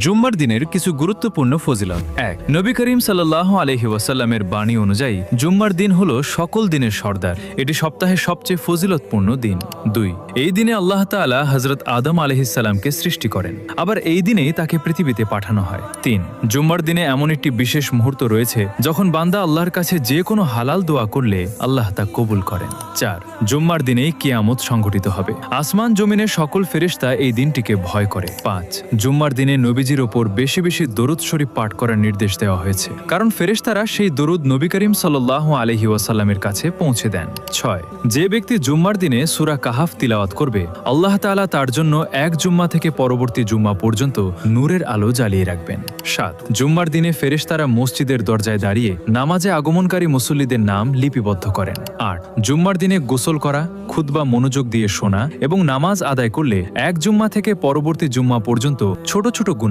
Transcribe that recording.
জুম্মার দিনের কিছু গুরুত্বপূর্ণ ফজিলত। ১. নবী করিম সাল্লাল্লাহু আলাইহি ওয়াসাল্লামের বাণী অনুযায়ী জুম্মার দিন হল সকল দিনের সর্দার। এটি সপ্তাহের সবচেয়ে ফজিলতপূর্ণ দিন। ২. এই দিনে আল্লাহ তাআলা হযরত আদম আলাইহিস সালামকে সৃষ্টি করেন, আবার এই দিনেই তাকে পৃথিবীতে পাঠানো হয়। ৩. জুম্মার দিনে এমন একটি বিশেষ মুহূর্ত রয়েছে যখন বান্দা আল্লাহর কাছে যে কোনো হালাল দোয়া করলে আল্লাহ তা কবুল করেন। ৪. জুম্মার দিনেই কিয়ামত সংঘটিত হবে। আসমান জমিনের সকল ফেরেশতা এই দিনটিকে ভয় করে। ৫. জুম্মার দিনে নবীজির ওপর বেশি বেশি দরুদ শরীফ পাঠ করার নির্দেশ দেওয়া হয়েছে, কারণ ফেরেশতারা সেই দরুদ নবী করিম সাল্লাল্লাহু আলাইহি ওয়াসাল্লামের কাছে পৌঁছে দেন। ৬. যে ব্যক্তি জুম্মার দিনে সূরা কাহাফ তিলাওয়াত করবে, আল্লাহ তাআলা তার জন্য এক জুম্মা থেকে পরবর্তী জুম্মা পর্যন্ত নূরের আলো জ্বালিয়ে রাখবেন। ৭. জুম্মার দিনে ফেরেশতারা মসজিদের দরজায় দাঁড়িয়ে নামাজে আগমনকারী মুসল্লিদের নাম লিপিবদ্ধ করেন। ৮. জুম্মার দিনে গোসল করা, খুতবা মনোযোগ দিয়ে শোনা এবং নামাজ আদায় করলে এক জুম্মা থেকে পরবর্তী জুম্মা পর্যন্ত ছোট ছোট গুনাহ